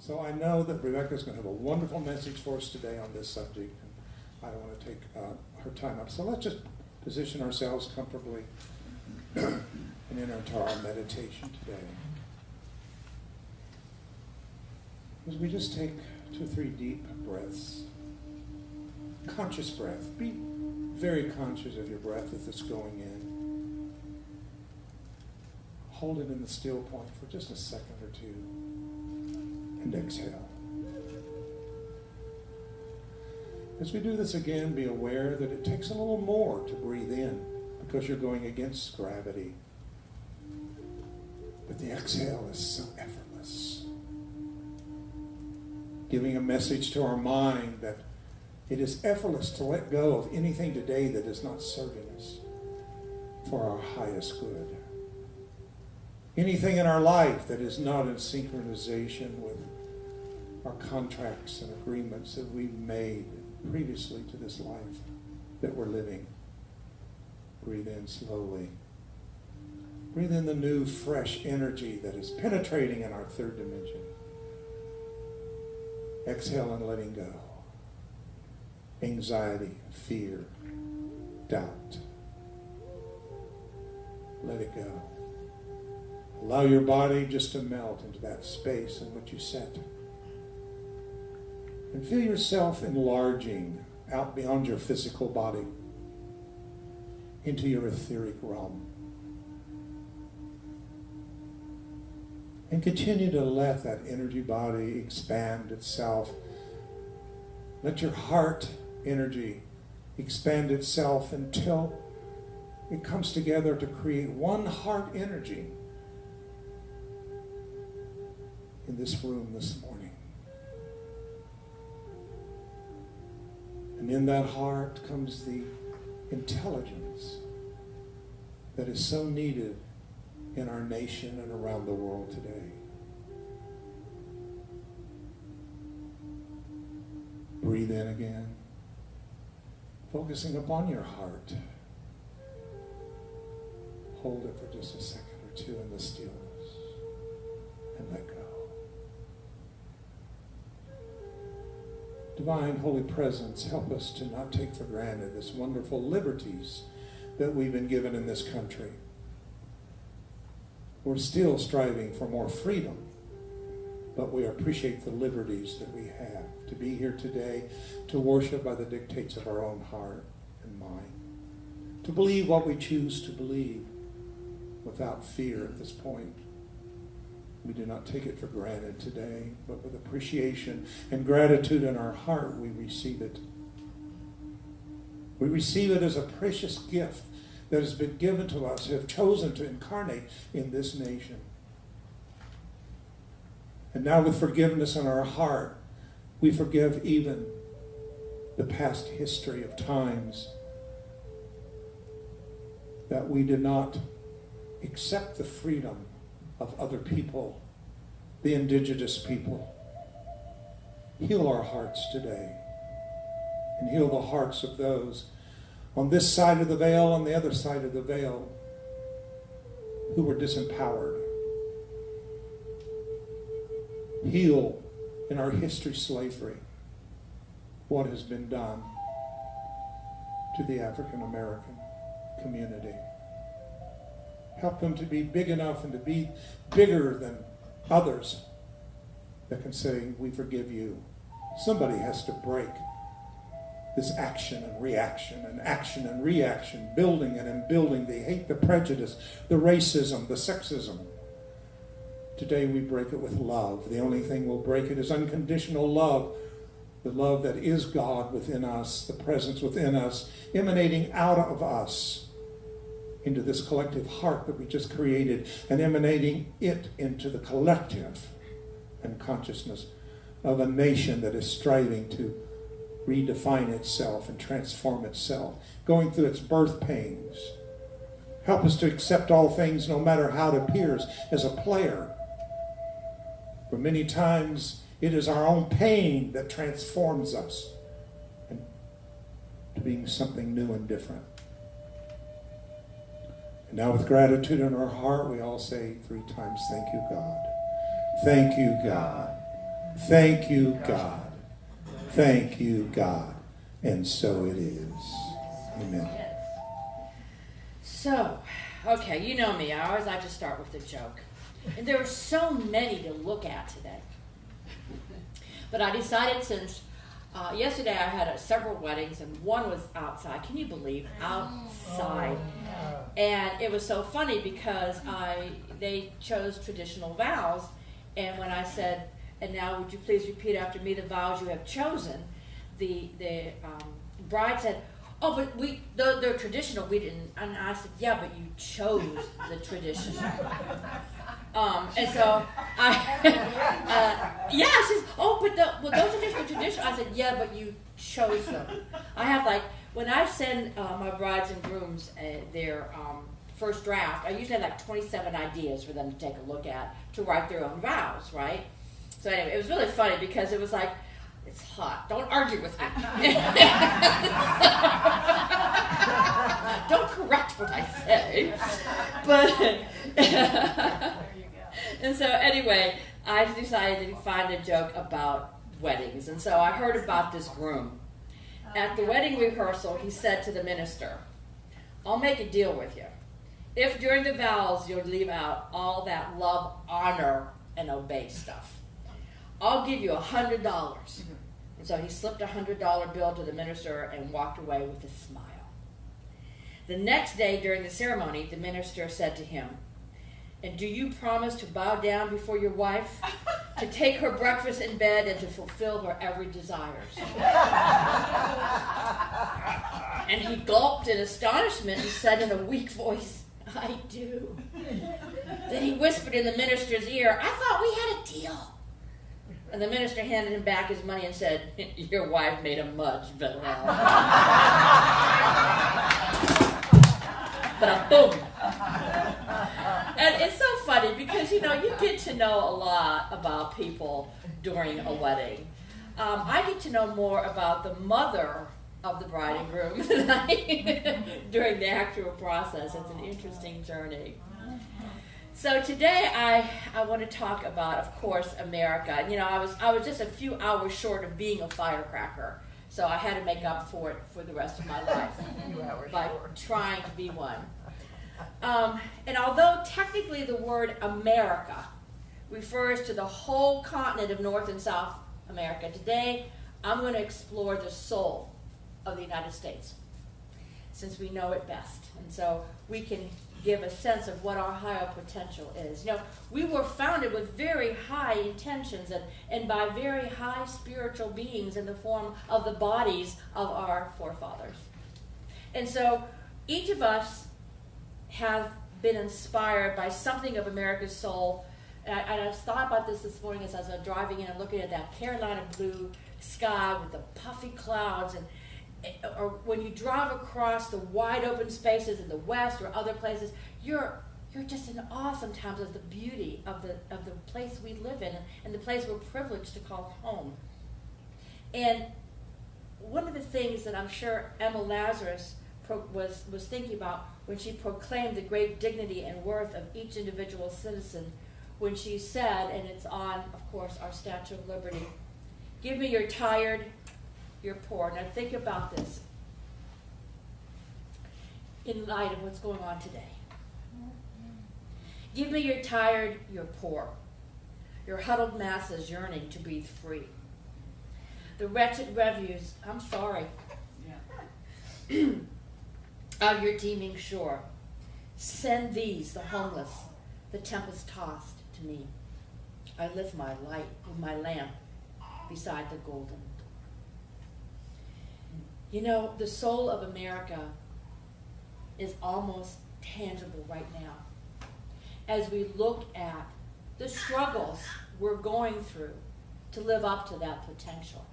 So I know that Rebecca's going to have a wonderful message for us today on this subject. And I don't want to take her time up. So let's just position ourselves comfortably and enter into our meditation today. As we just take 2 or 3 deep breaths, conscious breath. Be very conscious of your breath as it's going in. Hold it in the still point for just a second or two, and exhale. As we do this again, be aware that it takes a little more to breathe in because you're going against gravity. But the exhale is so effortless, giving a message to our mind that it is effortless to let go of anything today that is not serving us for our highest good. Anything in our life that is not in synchronization with our contracts and agreements that we've made previously to this life that we're living. Breathe in slowly. Breathe in the new, fresh energy that is penetrating in our third dimension. Exhale and letting go. Anxiety, fear, doubt. Let it go. Allow your body just to melt into that space in which you set. And feel yourself enlarging out beyond your physical body into your etheric realm. And continue to let that energy body expand itself. Let your heart energy expand itself until it comes together to create one heart energy in this room this morning. And in that heart comes the intelligence that is so needed in our nation and around the world today. Breathe in again, focusing upon your heart. Hold it for just a second or two in the stillness and let go. Divine Holy Presence, help us to not take for granted this wonderful liberties that we've been given in this country. We're still striving for more freedom, but we appreciate the liberties that we have to be here today, to worship by the dictates of our own heart and mind, to believe what we choose to believe without fear at this point. We do not take it for granted today, but with appreciation and gratitude in our heart, we receive it. We receive it as a precious gift that has been given to us, who have chosen to incarnate in this nation. And now with forgiveness in our heart, we forgive even the past history of times that we did not accept the freedom of other people, the indigenous people. Heal our hearts today, and heal the hearts of those on this side of the veil, on the other side of the veil, who were disempowered. Heal in our history slavery what has been done to the African American community. Help them to be big enough and to be bigger than others that can say, we forgive you. Somebody has to break this action and reaction, building and unbuilding, the hate, the prejudice, the racism, the sexism. Today we break it with love. The only thing we'll break it is unconditional love, the love that is God within us, the presence within us, emanating out of us into this collective heart that we just created, and emanating it into the collective and consciousness of a nation that is striving to redefine itself and transform itself, going through its birth pains. Help us to accept all things, no matter how it appears, as a player. For many times, it is our own pain that transforms us into being something new and different. And now with gratitude in our heart, we all say 3 times, thank you, God. Thank you, God. Thank you, God. Thank you, God. And so it is. Amen. So, okay, you know me. I always like to start with a joke. And there are so many to look at today. But I decided since yesterday I had several weddings, and one was outside. Can you believe? Outside. And it was so funny because they chose traditional vows. And when I said, and now would you please repeat after me the vows you have chosen, the bride said, oh, but they're traditional. We didn't. And I said, yeah, but you chose the traditional. And so yeah, she says, oh, but those are just the traditional. I said, yeah, but you chose them. I have when I send my brides and grooms their first draft, I usually have 27 ideas for them to take a look at to write their own vows, right? So anyway, it was really funny because it was like, it's hot. Don't argue with me. Don't correct what I say. But and so anyway, I decided to find a joke about weddings. And so I heard about this groom. At the wedding rehearsal, he said to the minister, I'll make a deal with you. If during the vows you'll leave out all that love, honor, and obey stuff, I'll give you $100. And so he slipped a $100 bill to the minister and walked away with a smile. The next day during the ceremony, the minister said to him, and do you promise to bow down before your wife, to take her breakfast in bed, and to fulfill her every desire? And he gulped in astonishment and said in a weak voice, I do. Then he whispered in the minister's ear, I thought we had a deal. And the minister handed him back his money and said, your wife made a much better offer. But boom. And it's so funny because, you get to know a lot about people during a wedding. I get to know more about the mother of the bride and groom during the actual process. It's an interesting journey. So today I want to talk about, of course, America. I was just a few hours short of being a firecracker, so I had to make up for it for the rest of my life by trying to be one. And although technically the word America refers to the whole continent of North and South America, today I'm going to explore the soul of the United States, since we know it best. And so we can give a sense of what our higher potential is. We were founded with very high intentions and by very high spiritual beings in the form of the bodies of our forefathers. And so each of us have been inspired by something of America's soul. And I thought about this morning as I was driving in and looking at that Carolina blue sky with the puffy clouds, or when you drive across the wide open spaces in the West or other places, you're just in awe sometimes of the beauty of the place we live in and the place we're privileged to call home. And one of the things that I'm sure Emma Lazarus was thinking about when she proclaimed the great dignity and worth of each individual citizen, when she said, and it's on, of course, our Statue of Liberty, give me your tired, your poor. Now think about this in light of what's going on today. Give me your tired, your poor, your huddled masses yearning to breathe free. The wretched refuse, I'm sorry, of your teeming shore. Send these, the homeless, the tempest-tossed, to me. I lift my light with my lamp beside the golden. The soul of America is almost tangible right now as we look at the struggles we're going through to live up to that potential.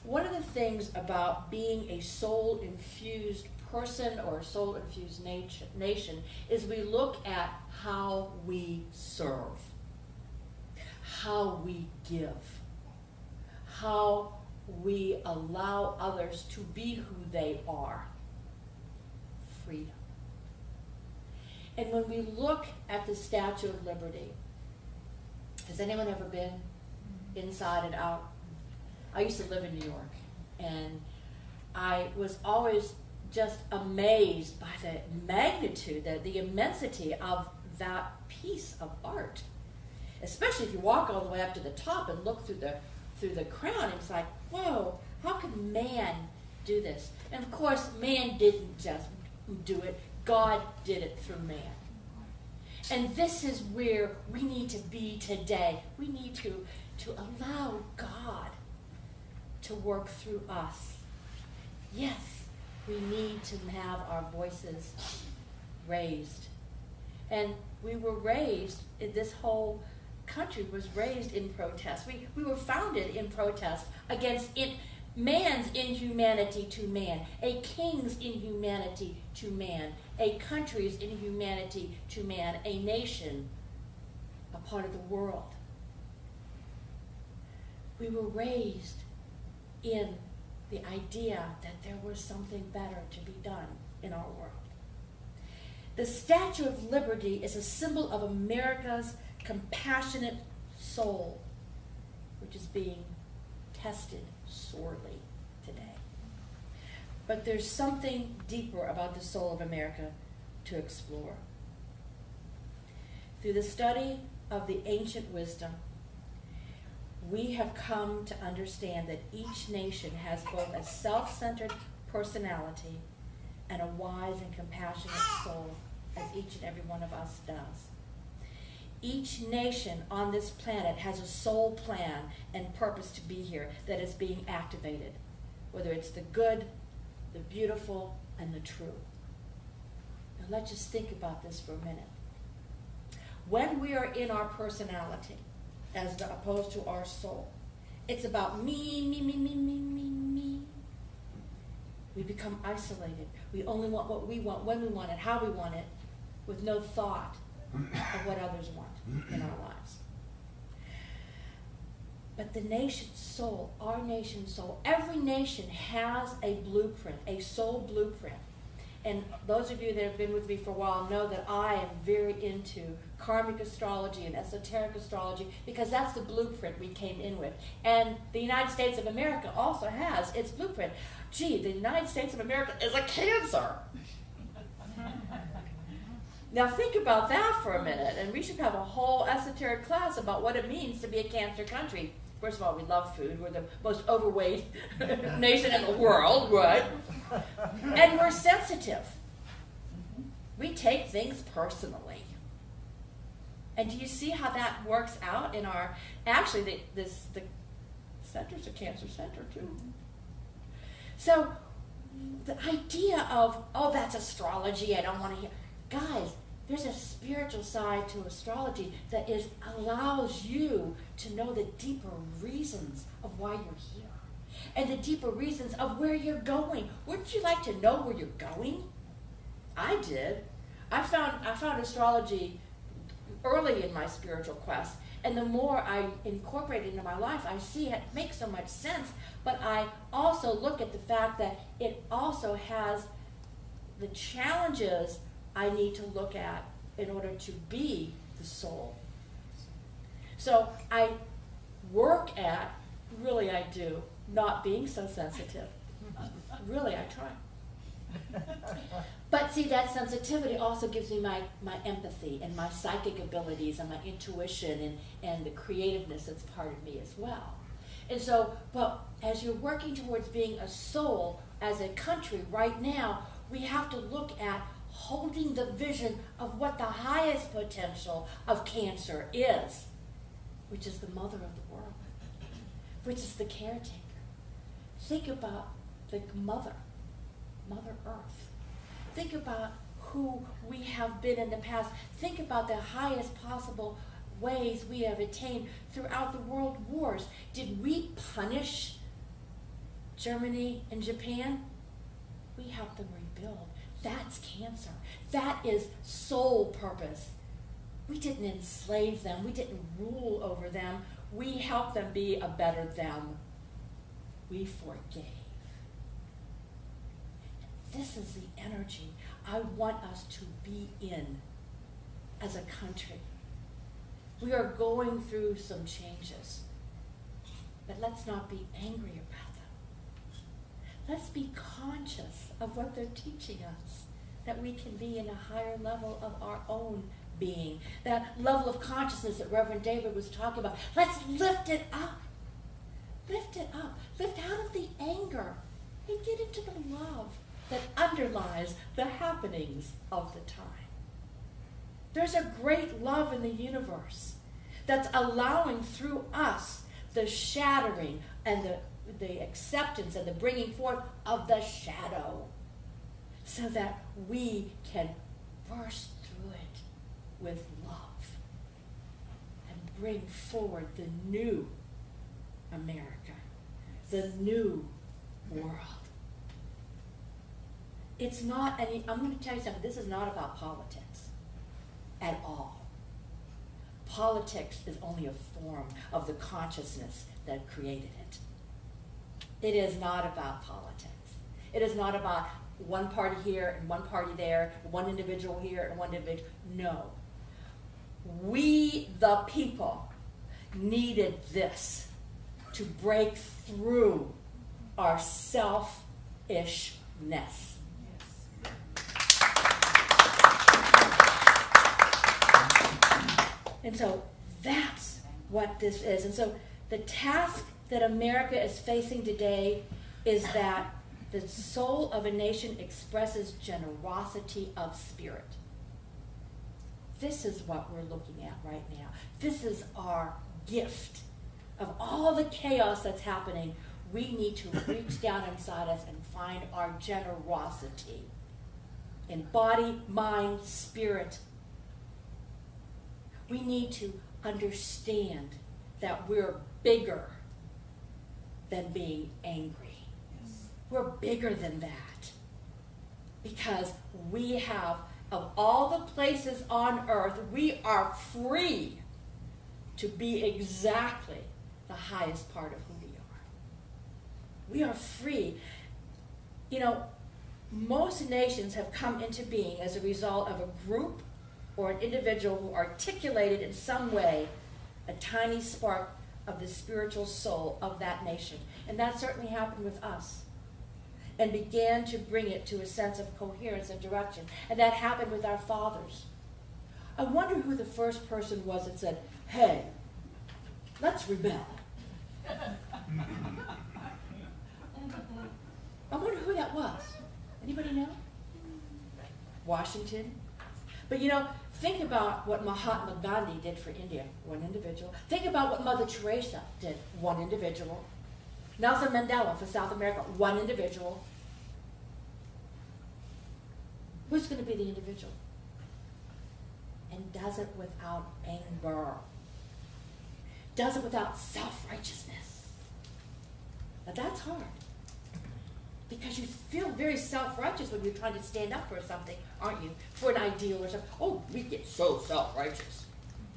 One of the things about being a soul-infused person or a soul-infused nation is we look at how we serve, how we give, how we allow others to be who they are. Freedom. And when we look at the Statue of Liberty, has anyone ever been? inside and out. I used to live in New York, and I was always just amazed by the magnitude, the immensity of that piece of art. Especially if you walk all the way up to the top and look through the crown, it's like, whoa, how could man do this? And of course, man didn't just do it. God did it through man. And this is where we need to be today. We need to allow God to work through us. Yes, we need to have our voices raised. And we were raised, this whole country was raised in protest. We were founded in protest against man's inhumanity to man, a king's inhumanity to man, a country's inhumanity to man, a nation, a part of the world. We were raised in the idea that there was something better to be done in our world. The Statue of Liberty is a symbol of America's compassionate soul, which is being tested sorely today. But there's something deeper about the soul of America to explore. Through the study of the ancient wisdom, we have come to understand that each nation has both a self-centered personality and a wise and compassionate soul, as each and every one of us does. Each nation on this planet has a soul plan and purpose to be here that is being activated, whether it's the good, the beautiful, and the true. Now let's just think about this for a minute. When we are in our personality, as opposed to our soul, it's about me, me, me, me, me, me, me. We become isolated. We only want what we want, when we want it, how we want it, with no thought of what others want in our lives. But the nation's soul, our nation's soul, every nation has a blueprint, a soul blueprint. And those of you that have been with me for a while know that I am very into karmic astrology and esoteric astrology, because that's the blueprint we came in with. And the United States of America also has its blueprint. Gee, the United States of America is a Cancer. Now think about that for a minute, and we should have a whole esoteric class about what it means to be a Cancer country. First of all, we love food. We're the most overweight nation in the world, right? And we're sensitive. We take things personally. And do you see how that works out in our, actually the center's a Cancer center too. So the idea of, oh, that's astrology, I don't want to hear. Guys, there's a spiritual side to astrology that allows you to know the deeper reasons of why you're here and the deeper reasons of where you're going. Wouldn't you like to know where you're going? I did. I found astrology early in my spiritual quest, and the more I incorporate it into my life, I see it makes so much sense. But I also look at the fact that it also has the challenges I need to look at in order to be the soul. So I work at, really I do, not being so sensitive. Really, I try. But see, that sensitivity also gives me my empathy and my psychic abilities and my intuition and the creativeness that's part of me as well. And so, but as you're working towards being a soul as a country right now, we have to look at holding the vision of what the highest potential of Cancer is, which is the mother of the world, which is the caretaker. Think about the Mother Earth. Think about who we have been in the past. Think about the highest possible ways we have attained throughout the world wars. Did we punish Germany and Japan? We helped them rebuild. That's Cancer. That is soul purpose. We didn't enslave them. We didn't rule over them. We helped them be a better them. We forgave. This is the energy I want us to be in as a country. We are going through some changes. But let's not be angry about them. Let's be conscious of what they're teaching us, that we can be in a higher level of our own being. That level of consciousness that Reverend David was talking about. Let's lift it up. Lift it up. Lift out of the anger and get into the love that underlies the happenings of the time. There's a great love in the universe that's allowing through us the shattering and the acceptance and the bringing forth of the shadow so that we can burst through it with love and bring forward the new America, the new world. It's not, and I'm going to tell you something, this is not about politics at all. Politics is only a form of the consciousness that created it. It is not about politics. It is not about one party here and one party there, one individual here and one individual. No. We, the people, needed this to break through our selfishness. And so that's what this is. And so the task that America is facing today is that the soul of a nation expresses generosity of spirit. This is what we're looking at right now. This is our gift. Of all the chaos that's happening, we need to reach down inside us and find our generosity in body, mind, spirit. We need to understand that we're bigger than being angry. Yes. We're bigger than that. Because we have, of all the places on earth, we are free to be exactly the highest part of who we are. We are free. You know, most nations have come into being as a result of a group or an individual who articulated in some way a tiny spark of the spiritual soul of that nation. And that certainly happened with us. And began to bring it to a sense of coherence and direction. And that happened with our fathers. I wonder who the first person was that said, hey, let's rebel. I wonder who that was. Anybody know? Washington. But you know, think about what Mahatma Gandhi did for India, one individual. Think about what Mother Teresa did, one individual. Nelson Mandela for South America, one individual. Who's going to be the individual? And does it without anger. Does it without self-righteousness. Now that's hard. Because you feel very self-righteous when you're trying to stand up for something, aren't you? For an ideal or something. Oh, we get so self-righteous.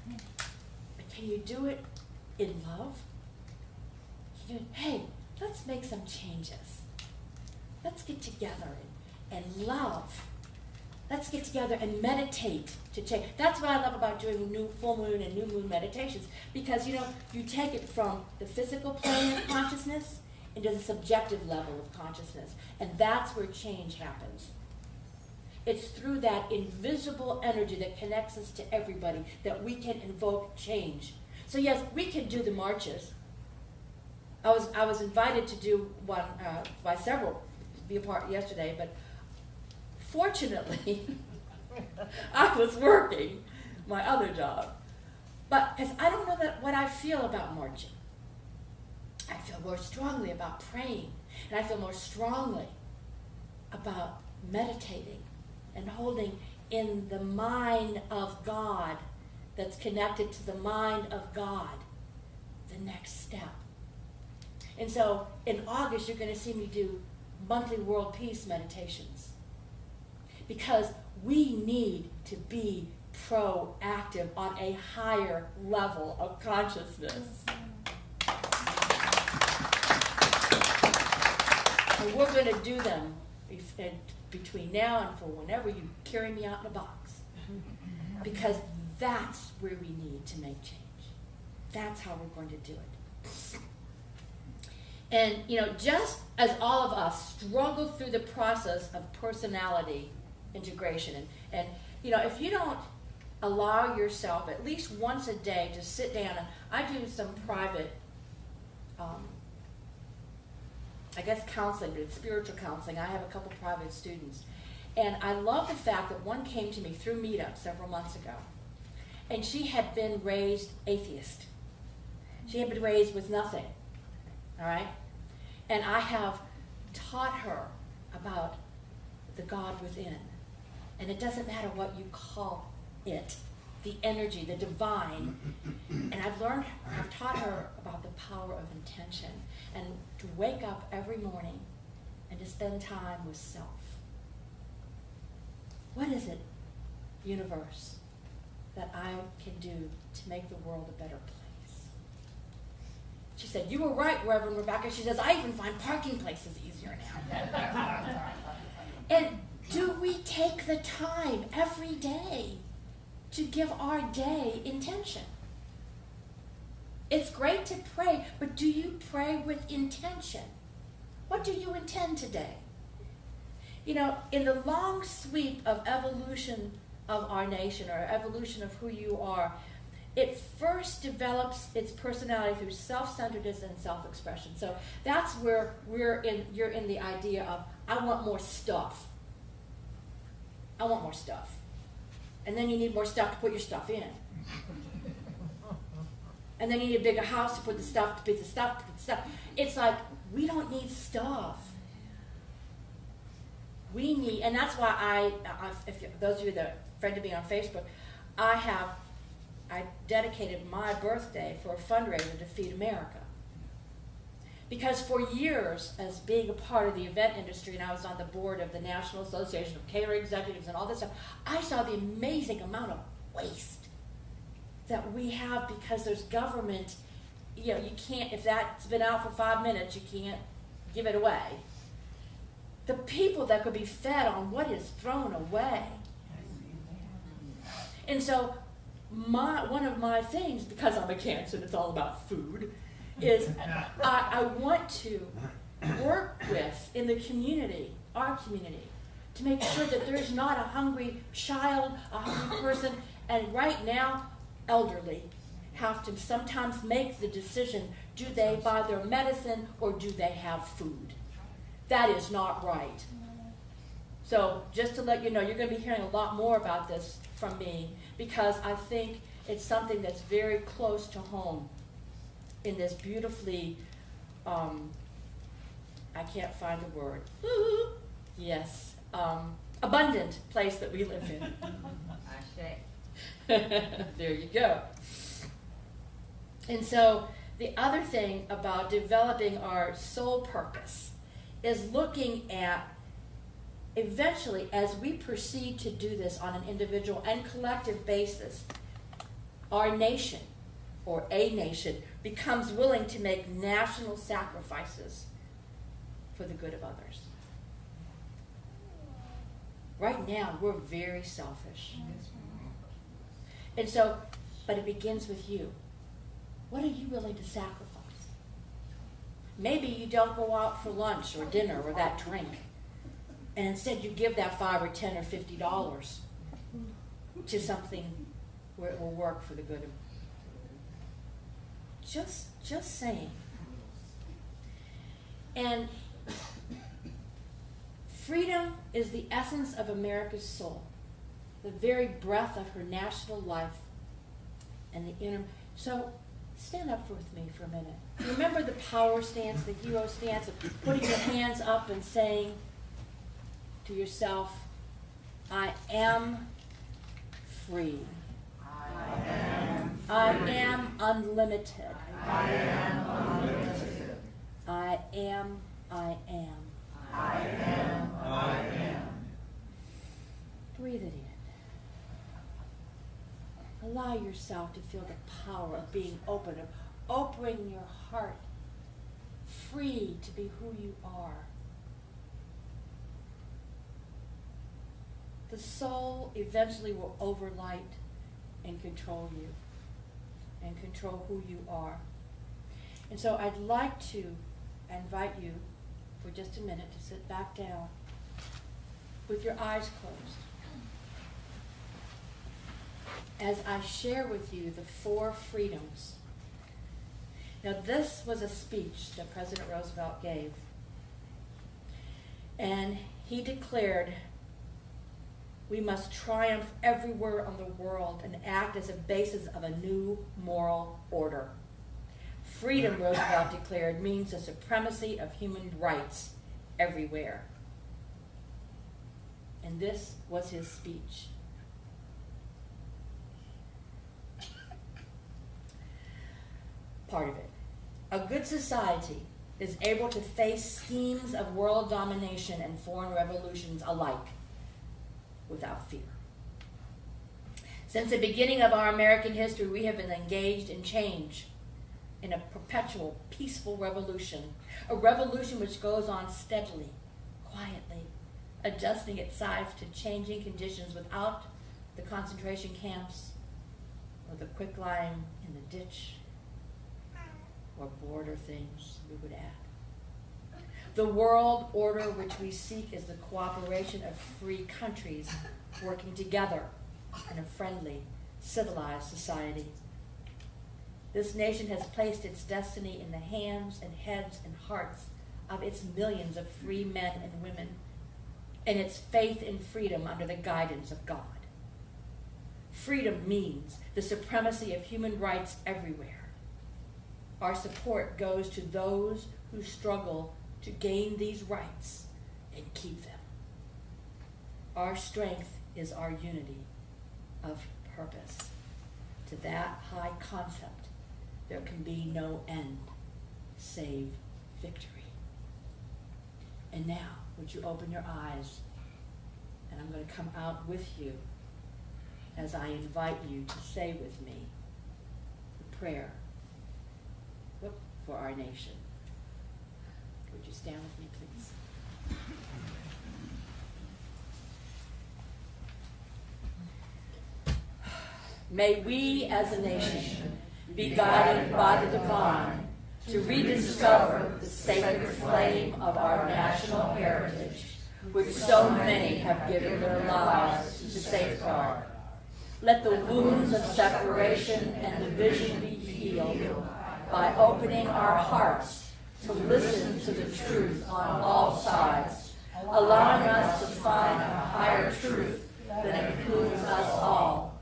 But can you do it in love? Can you, hey, let's make some changes. Let's get together and love. Let's get together and meditate to change. That's what I love about doing new full moon and new moon meditations. Because, you know, you take it from the physical plane of consciousness into the subjective level of consciousness. And that's where change happens. It's through that invisible energy that connects us to everybody that we can invoke change. So yes, we can do the marches. I was invited to do one by several, be a part yesterday, but fortunately, I was working my other job. But because I don't know what I feel about marching. I feel more strongly about praying, and I feel more strongly about meditating and holding in the mind of God that's connected to the mind of God the next step. And so in August, you're going to see me do monthly world peace meditations because we need to be proactive on a higher level of consciousness. And we're going to do them between now and for whenever you carry me out in a box. Because that's where we need to make change. That's how we're going to do it. And, just as all of us struggle through the process of personality integration, and if you don't allow yourself at least once a day to sit down, and I do some private, counseling, but it's spiritual counseling. I have a couple private students. And I love the fact that one came to me through Meetup several months ago, and she had been raised atheist. She had been raised with nothing, all right? And I have taught her about the God within. And it doesn't matter what you call it, the energy, the divine. And I've taught her about the power of intention and to wake up every morning and to spend time with self. What is it, universe, that I can do to make the world a better place? She said, you were right, Reverend Rebecca. She says, I even find parking places easier now. And do we take the time every day to give our day intention? It's great to pray, but do you pray with intention? What do you intend today? In the long sweep of evolution of our nation, or evolution of who you are, it first develops its personality through self-centeredness and self-expression. So that's where you're in the idea of, I want more stuff. I want more stuff. And then you need more stuff to put your stuff in. And then you need a bigger house to put the stuff, to put the stuff. It's like, we don't need stuff. We need, and that's why if those of you that are friend of me on Facebook, I dedicated my birthday for a fundraiser to Feed America. Because for years, as being a part of the event industry, and I was on the board of the National Association of Catering Executives and all this stuff, I saw the amazing amount of waste that we have because there's government, you can't, if that's been out for 5 minutes, you can't give it away. The people that could be fed on what is thrown away. And so one of my things, because I'm a Cancer and it's all about food, is I want to work with, in the community, our community, to make sure that there's not a hungry child, a hungry person, and right now, elderly have to sometimes make the decision, do they buy their medicine or do they have food? That is not right. So just to let you know, you're going to be hearing a lot more about this from me, because I think it's something that's very close to home in this beautifully, I can't find the word. Yes, abundant place that we live in. There you go. And so the other thing about developing our soul purpose is looking at, eventually, as we proceed to do this on an individual and collective basis, our nation, or a nation, becomes willing to make national sacrifices for the good of others. Right now, we're very selfish. And so, but it begins with you. What are you willing to sacrifice? Maybe you don't go out for lunch or dinner or that drink, and instead you give that $5 or $10 or $50 to something where it will work for the good of. Just saying. And freedom is the essence of America's soul, the very breath of her national life, and the inner. So stand up with me for a minute. Remember the power stance, the hero stance of putting your hands up and saying to yourself, I am free. I am unlimited. I am unlimited. I am. I am. Breathe it in. Allow yourself to feel the power of being open, of opening your heart, free to be who you are. The soul eventually will overlight and control you, and control who you are. And so I'd like to I invite you for just a minute to sit back down with your eyes closed as I share with you the 4 freedoms. Now, this was a speech that President Roosevelt gave, and he declared, "We must triumph everywhere on the world and act as a basis of a new moral order." Freedom, Roosevelt declared, means the supremacy of human rights everywhere. And this was his speech. Part of it. A good society is able to face schemes of world domination and foreign revolutions alike without fear. Since the beginning of our American history, we have been engaged in change, in a perpetual, peaceful revolution, a revolution which goes on steadily, quietly, adjusting itself to changing conditions without the concentration camps or the quicklime in the ditch or border things we would add. The world order which we seek is the cooperation of free countries working together in a friendly, civilized society. This nation has placed its destiny in the hands and heads and hearts of its millions of free men and women, and its faith in freedom under the guidance of God. Freedom means the supremacy of human rights everywhere. Our support goes to those who struggle to gain these rights and keep them. Our strength is our unity of purpose. To that high concept, there can be no end save victory. And now, would you open your eyes? And I'm going to come out with you as I invite you to say with me the prayer for our nation. Would you stand with me, please? May we as a nation be guided by the divine to rediscover the sacred flame of our national heritage, which so many have given their lives to safeguard. Let the wounds of separation and division be healed by opening our hearts to listen to the truth on all sides, allowing us to find a higher truth that includes us all.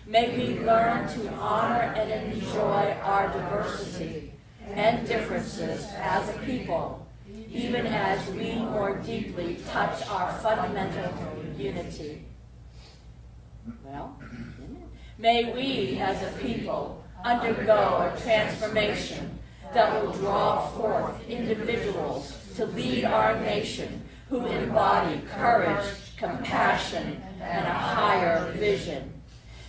May we learn to honor and enjoy our diversity and differences as a people, even as we more deeply touch our fundamental unity. Well, may we as a people undergo a transformation that will draw forth individuals to lead our nation who embody courage, compassion, and a higher vision.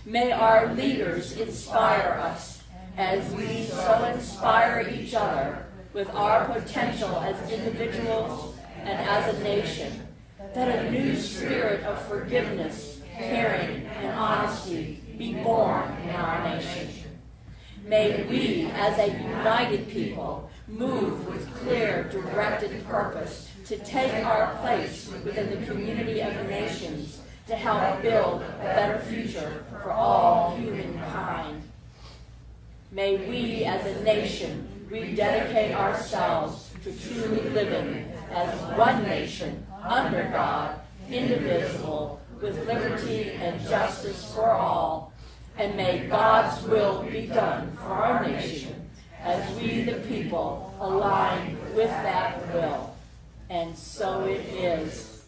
May our leaders inspire us as we so inspire each other with our potential as individuals and as a nation, that a new spirit of forgiveness, caring, and honesty be born in our nation. May we, as a united people, move with clear, directed purpose to take our place within the community of nations to help build a better future for all humankind. May we, as a nation, rededicate ourselves to truly living as one nation, under God, indivisible, with liberty and justice for all. And may God's will be done for our nation as we, the people, align with that will. And so it is.